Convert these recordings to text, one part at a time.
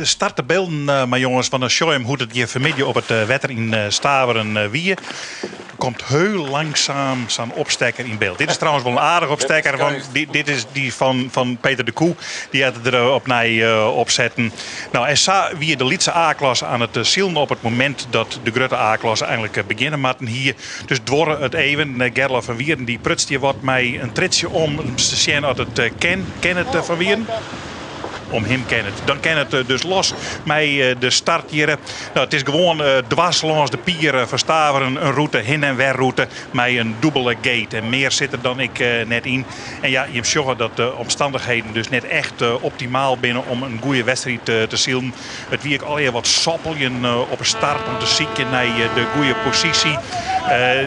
Start de beelden, maar jongens, van de show hoe het hier vanmiddag op het wetter in Staveren wie. Komt heel langzaam zo'n opstekker in beeld. Dit is trouwens wel een aardig opstekker. Dit is die van Peter de Koe. Die had er opzetten. Nou, en wie de Lietse A-klasse aan het zielen op het moment dat de Grutte A-klasse eigenlijk beginnen matten hier. Dus dwarren het even. Gerla van Wieren die prutst hier wat mij een tritsje om te zien dat het ken het van Wieren. Om hem kennen. Dan ken het dus los met de start hier. Nou, het is gewoon dwars langs de pier van Staveren een route, hin- en werroute met een dubbele gate. En meer zit er dan ik net in. En ja, je zorgt dat de omstandigheden dus net echt optimaal binnen om een goede wedstrijd te zielen. Het wie ik alweer wat sappeljen op een start om te zieken naar de goede positie.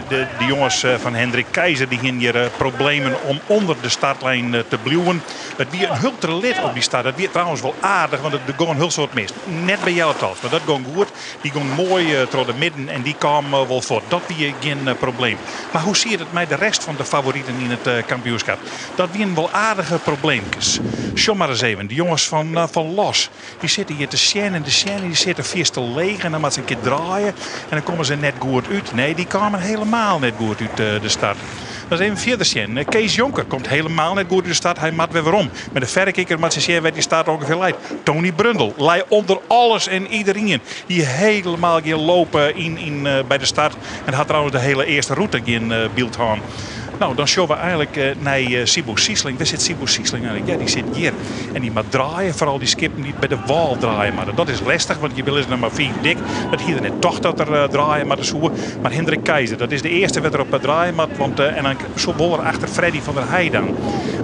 De jongens van Hendrik Keizer die hebben hier problemen om onder de startlijn te blijven. Het wie een hultere lid op die start. Het wie trouwens wel aardig, want het ging heel soort mis. Net bij Jelletals, maar dat ging goed. Die ging mooi door de midden en die kwam wel voort. Dat wie geen probleem. Maar hoe zie je het met de rest van de favorieten in het kampioenschap? Dat wie een wel aardige probleempjes. Sjom maar eens even, de jongens van Los. Die zitten hier te sjen en die zitten vies te leeg. En dan moeten ze een keer draaien. En dan komen ze net goed uit. Nee, die kwamen helemaal net goed uit de start. Dat is even verder zien. Kees Jonker komt helemaal net goed in de start. Hij mat weer om. Met de verrekikker moet ze zien waar die start ongeveer leidt. Tony Brundel leidt onder alles en iedereen. Die helemaal gaan lopen bij de start. En had trouwens de hele eerste route in beeld gaan. Nou, dan zien we eigenlijk naar Sibo Siesling. Waar zit Sibo Siesling eigenlijk? Ja, die zit hier. En die moet draaien. Vooral die skippen die bij de wal draaien. Maar dat is lastig, want je wil eens naar maar 4 dik. Dat hier net toch dat er draaien maar de zoer. Maar Hendrik Keizer, dat is de eerste wat er op het draaien moet. Want en dan zo boller achter Freddy van der Heijden.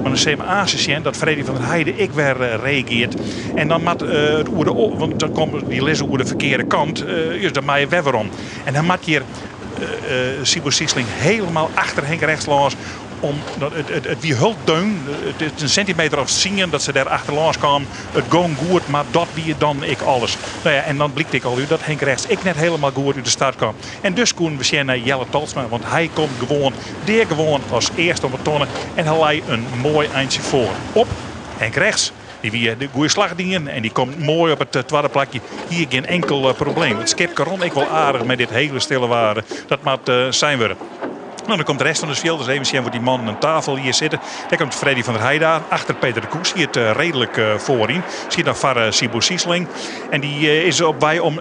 Maar dan zie je aanzien dat Freddy van der Heijden ik weer reageert. En dan moet het oer want dan komt die lezen over de verkeerde kant. Dus dan maak je weer om. En dan moet hier Sibo Siesling helemaal achter Henk rechts langs. Het wie hulp deun. Het is een centimeter of 10 dat ze daar achterlangs kwamen. Het ging goed, maar dat wie dan ik alles. Nou ja, en dan blijkt ik al u dat Henk rechts ik net helemaal goed uit de start kwam. En dus konden we zien naar Jelle Talsma. Want hij komt gewoon als eerste op het tonnen. En hij leidt een mooi eindje voor. Op Henk rechts. Die weer de goede slag dienen en die komt mooi op het tweede plakje. Hier geen enkel probleem. Het skip Caron ik wel aardig met dit hele stille waarde. Dat moet zijn we. Nou, dan komt de rest van de veld. Dus even zien voor die man aan tafel hier zitten. Daar komt Freddy van der Heijden aan. Achter Peter de Koes. Hier het redelijk voorin. Zie je dan Var Sibo Siesling. En die is op bij om...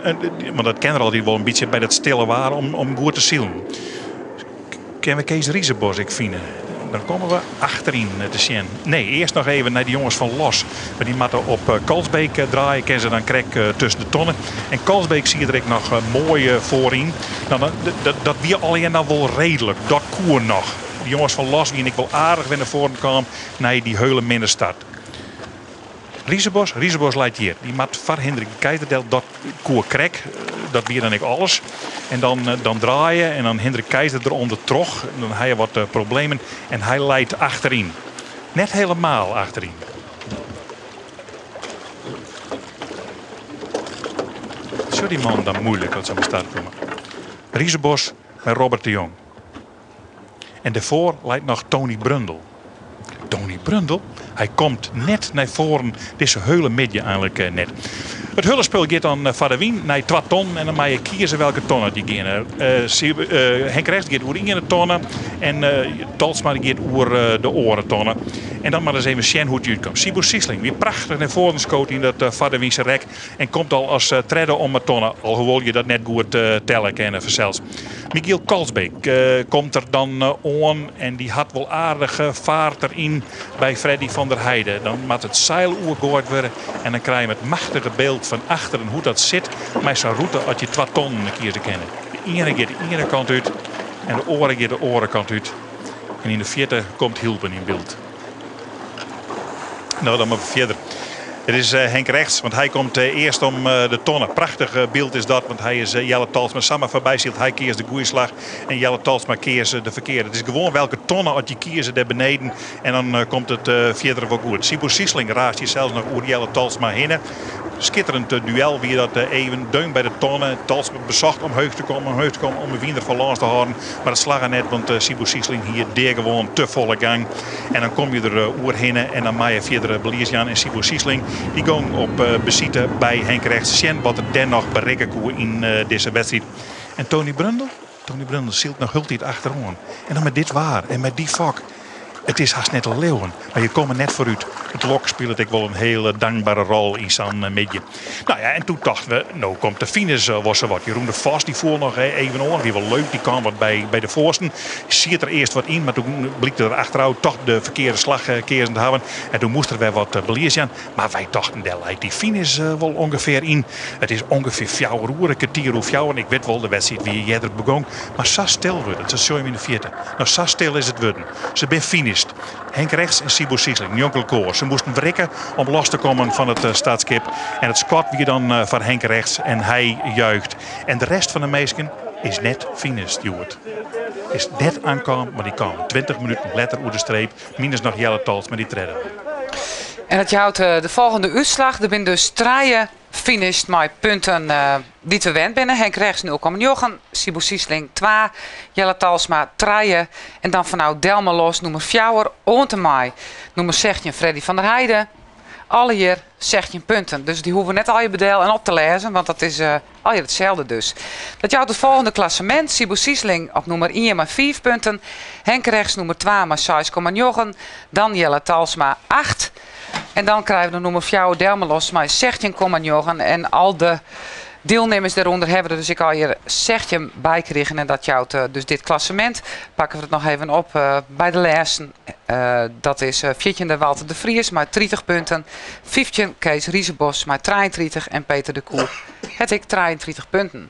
want dat kennen we al die wel een beetje bij dat stille waren. Om goed te zielen. Kennen we Kees Riesenbos ik vinden. Dan komen we achterin te zien. Nee, eerst nog even naar die jongens van Los. Maar die moeten op Kalsbeek draaien. Kennen ze dan krijg tussen de tonnen. En Kalsbeek zie je er nog mooi voorin. Nou, dat weer alleen nou wel redelijk. Dat koer nog. Die jongens van Los die ik wel aardig weer naar voren kwam. Naar die hele minder start. Riesenbos leidt hier. Die maakt van Hendrik Keizer dat koer krek. Dat weer dan ik alles. En dan draaien. En dan Hendrik Keizer eronder trog. Dan heb je wat problemen. En hij leidt achterin. Net helemaal achterin. Zo die man dan moeilijk dat ze aan de start komen. Riesenbos met Robert de Jong. En daarvoor leidt nog Tony Brundel. Tony Brundel, hij komt net naar voren. Deze hele midden eigenlijk net. Het hullenspel gaat dan van de wien naar 2 ton. En dan mag je kiezen welke tonnen die gaan. Henk rechts gaat over 1 tonnen. En Talsma gaat over de oren tonnen. En dan maar eens even zien hoe het uitkomt. Sibo Siesling, weer prachtig naar voren scoot in dat van de wiense rek. En komt al als tredde om een tonnen. Alhoewel je dat net goed tellen kan zelfs. Michiel Kalsbeek komt er dan aan. En die had wel aardige vaart erin bij Freddy van der Heijden. Dan moet het zeil oergooid worden. En dan krijg je het machtige beeld van achteren hoe dat zit. Met zijn route als je 2 tonnen een keer te kennen. De ene gaat de ene kant uit. En de oren gaat de orenkant uit. En in de vierde komt Hilpen in beeld. Nou, dan maar verder. Het is Henk rechts, want hij komt eerst om de tonnen. Prachtig beeld is dat, want hij is Jelle Talsma. Samen voorbij ziet hij keert de goede slag en Jelle Talsma keert de verkeerde. Het is gewoon welke tonnen als je kiest daar beneden en dan komt het verder wel goed. Sibo Siesling raast hier zelfs nog over Jelle Talsma heen. Schitterend duel wie dat even deun bij de tonnen. Talsma bezocht om heug te komen om de wiener van langs te houden. Maar dat slag er net, want Sibo Siesling hier deed gewoon te volle gang. En dan kom je er oerheen en dan maak je verder Beliesjan en Sibo Siesling. Die ging op bezitten bij Henk Rechts. Sjen wat er dan nog bereiken kon in deze wedstrijd. En Tony Brundle zielt nog hultijd achterom. En dan met dit waar en met die vak. Het is haast net een leeuwen, maar je komt er net vooruit. Het lok speelt ik wel een hele dankbare rol in zo'n midje. Nou ja, en toen dachten we, nou komt de finish was er wat. Jeroen de Vos die voer nog even aan, die wel leuk, die kwam wat bij de voorsten. Ziet er eerst wat in, maar toen bleek er achteruit toch de verkeerde slag te hebben. En toen moest er weer wat belezen. Maar wij dachten, daar lijkt die finish wel ongeveer in. Het is ongeveer 4 uur, een kwartier of 4 uur. Ik weet wel de wedstrijd wie jij er begon. Maar zo stil wordt het, zo in de 40. Nou, zo stil is het worden. Ze zijn finished. Henk Rechts en Sibo Siesling, Jonkel Koor. Ze moesten wrikken om los te komen van het staatskip. En het squat weer dan van Henk Rechts en hij juicht. En de rest van de meisken is net finished, Stuart. Is net aankomen, maar die kwam 20 minuten later over de streep. Minus nog Jelle Tals met die treden. En het houdt de volgende uitslag. Er zijn dus 3 finished met punten die te wend binnen. Henk Rechts 0,9, Sibo Siesling 2, Jelle Talsma 3. En dan vanuit Delmelos nummer 4, Oonte Mai. Nummer 16 Freddy van der Heijden. Alle hier 16 punten. Dus die hoeven net al je bedeel en op te lezen, want dat is al je hetzelfde dus. Dat houdt het volgende klassement. Sibo Siesling op nummer 1 met 5 punten. Henk Rechts nummer 2 met 6,9. Dan Jelle Talsma 8. En dan krijgen we de nummer 4 Delmelos met 16,9. En al de deelnemers daaronder hebben er dus ik al hier 16 bij kregen. En dat jouwt dus dit klassement. Pakken we het nog even op bij de lessen. Dat is 14e Walter de Vries met 30 punten. 15 Kees Riesebos met 33 en Peter de Koer het ik 33 punten.